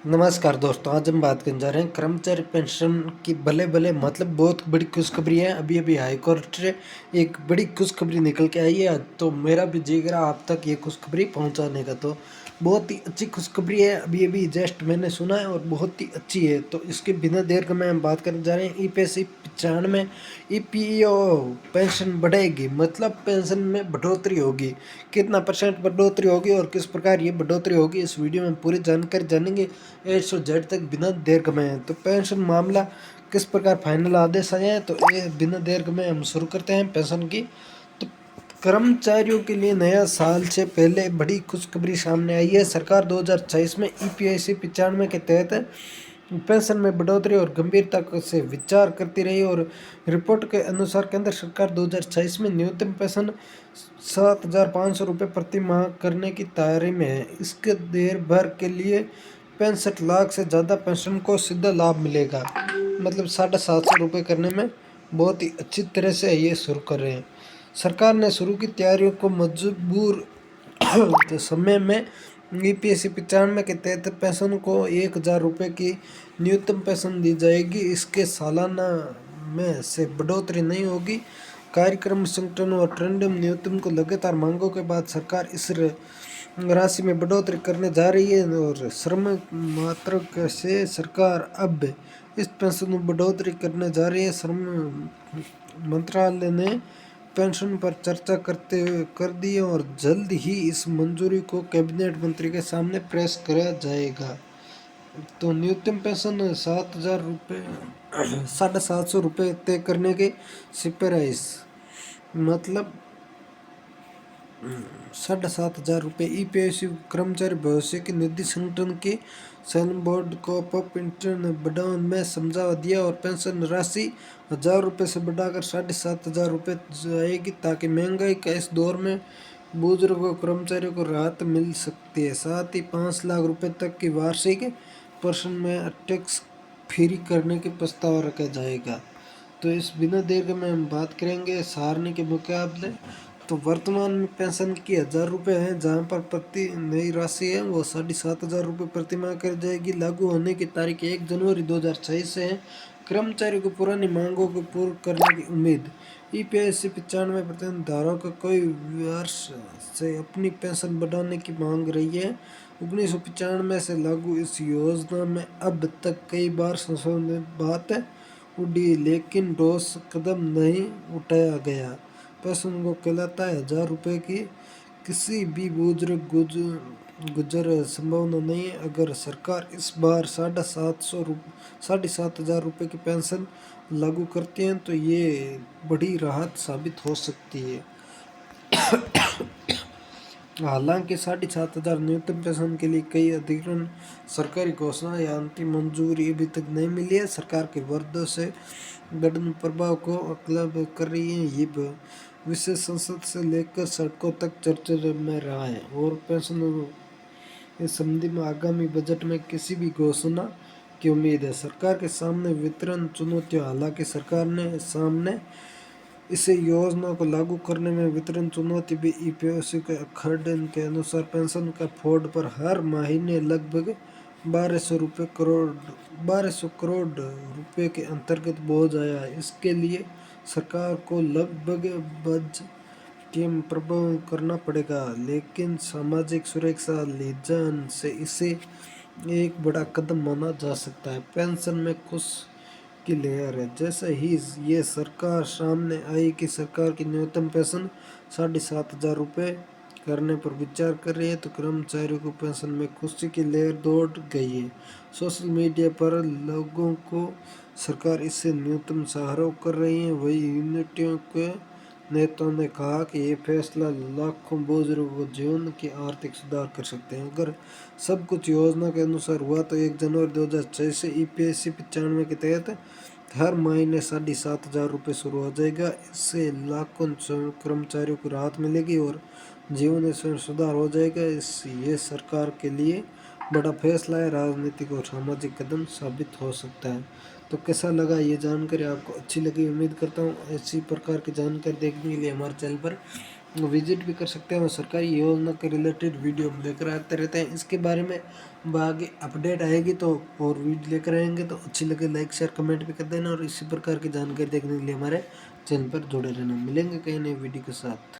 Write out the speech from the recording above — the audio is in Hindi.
नमस्कार दोस्तों, आज हम बात करने जा रहे हैं कर्मचारी पेंशन की। भले भले मतलब बहुत बड़ी खुशखबरी है। अभी अभी हाई कोर्ट से एक बड़ी खुशखबरी निकल के आई है, तो मेरा भी जी करा आप तक ये खुशखबरी पहुंचाने का। तो बहुत ही अच्छी खुशखबरी है, अभी अभी जस्ट मैंने सुना है और बहुत ही अच्छी है। तो इसके बिना देर के मैं हम बात करने जा रहे हैं ईपीएससी 95 ईपीओ पेंशन बढ़ेगी, मतलब पेंशन में बढ़ोतरी होगी। कितना परसेंट बढ़ोतरी होगी और किस प्रकार ये बढ़ोतरी होगी, इस वीडियो में पूरी जानकारी जानेंगे ए से जेड तक बिना देर गए। तो पेंशन मामला किस प्रकार फाइनल आदेश आए हैं, तो ये बिना देर गए हम शुरू करते हैं पेंशन की। तो कर्मचारियों के लिए नया साल से पहले बड़ी खुशखबरी सामने आई है। सरकार 2026 में ईपीआईसी 95 के तहत पेंशन में बढ़ोतरी और गंभीरता से विचार करती रही, और रिपोर्ट के अनुसार केंद्र सरकार 2026 में न्यूनतम पेंशन 7,500 रुपये प्रति माह करने की तैयारी में है। इसके देर भर के लिए 65 लाख से ज़्यादा पेंशन को सीधा लाभ मिलेगा, मतलब 750 रुपये करने में बहुत ही अच्छी तरह से ये शुरू कर रहे हैं। सरकार ने शुरू की तैयारियों को मजबूर तो समय में ईपीएससी 95 के तहत पेंशन को 1,000 रुपये की न्यूनतम पेंशन दी जाएगी। इसके सालाना में से बढ़ोतरी नहीं होगी। कार्यक्रम संगठन और ट्रेंड न्यूनतम को लगातार मांगों के बाद सरकार इस राशि में बढ़ोतरी करने जा रही है, और श्रम मात्रक से सरकार अब इस पेंशन में बढ़ोतरी करने जा रही है। श्रम मंत्रालय ने पेंशन पर चर्चा कर दी है, और जल्द ही इस मंजूरी को कैबिनेट मंत्री के सामने पेश किया जाएगा। तो न्यूनतम पेंशन 7,000 रुपये 750 रुपये तय करने के सिफारिश, मतलब 7,500 रुपये। ईपीएससी कर्मचारी भविष्य की निधि संगठन के चयन बोर्ड को पॉप इंटर्न बढ़ाने में समझावा दिया, और पेंशन राशि 1,000 रुपये से बढ़ाकर 7,500 रुपये जाएगी, ताकि महंगाई का इस दौर में बुजुर्गों कर्मचारियों को राहत मिल सकती है। साथ ही 5 लाख रुपये तक की वार्षिक पेंशन में टैक्स फ्री करने के प्रस्ताव रखा जाएगा। तो इस बिना देर के में हम बात करेंगे सहारने के मुकाबले। तो वर्तमान में पेंशन की 1,000 रुपये है, जहां पर प्रति नई राशि है वो 7,500 रुपये प्रति माह कर जाएगी। लागू होने की तारीख 1 जनवरी 2026 से है। कर्मचारी को पुरानी मांगों को पूर्ण करने की उम्मीद। ईपीएससी 95% धारक कोई वर्ष से अपनी पेंशन बढ़ाने की मांग रही है। 1995 से लागू इस योजना में अब तक कई बार संशोधन बात उड़ी, लेकिन ठोस कदम नहीं उठाया गया। पेंशन को कहलाता है 1,000 रुपये की किसी भी बुजुर्ग गुजर संभावना नहीं है। अगर सरकार इस बार 7,500 की पेंशन लागू करती है, तो ये बड़ी राहत साबित हो सकती है। हालांकि 7,500 न्यूनतम पेंशन के लिए कई अधिकरण सरकारी घोषणा या अंतिम मंजूरी अभी तक नहीं मिली है। सरकार के वर्दों से गठन प्रभाव को क्लब कर रही है। ये विषय संसद से लेकर सड़कों तक चर्चा में रहा है, और पेंशन इस संबंधी में आगामी बजट में किसी भी घोषणा की उम्मीद है। सरकार के सामने वितरण चुनौतियां। हालांकि सरकार ने सामने इसे योजना को लागू करने में वितरण चुनौती भी। ईपीएससी के अखड़न के अनुसार पेंशन का फोर्ड पर हर महीने लगभग 1,200 करोड़ रुपए के अंतर्गत बोझ आया है। इसके लिए सरकार को लगभग बज के प्रभाव करना पड़ेगा, लेकिन सामाजिक सुरक्षा लिहाज से इसे एक बड़ा कदम माना जा सकता है। पेंशन में खुश की लहर है। जैसे ही ये सरकार सामने आई कि सरकार की न्यूनतम पेंशन 7,500 रुपये करने पर विचार कर रही है, तो कर्मचारियों को पेंशन में खुशी की लहर दौड़ गई है। सोशल मीडिया पर लोगों को सरकार इससे न्यूनतम सराहना कर रही है। वही यूनिटियों के नेताओं ने कहा कि ये फैसला लाखों बुजुर्गों को जीवन की आर्थिक सुधार कर सकते हैं। अगर सब कुछ योजना के अनुसार हुआ, तो 1 जनवरी 2026 से ईपीएससी 95 के तहत हर महीने 7,500 रुपये शुरू हो जाएगा। इससे लाखों कर्मचारियों को राहत मिलेगी और जीवन स्तर सुधार हो जाएगा। ये सरकार के लिए बड़ा फैसला है, राजनीतिक और सामाजिक कदम साबित हो सकता है। तो कैसा लगा ये जानकारी? आपको अच्छी लगी? उम्मीद करता हूँ ऐसी प्रकार की जानकारी देखने के लिए हमारे चैनल पर विजिट भी कर सकते हैं और सरकारी योजना के रिलेटेड वीडियो हम लेकर आते रहते हैं। इसके बारे में आगे अपडेट आएगी तो और वीडियो लेकर आएंगे, तो अच्छी लगे लाइक शेयर कमेंट भी कर देना और इसी प्रकार की जानकारी देखने के लिए हमारे चैनल पर जुड़े रहना। मिलेंगे कई नई वीडियो के साथ।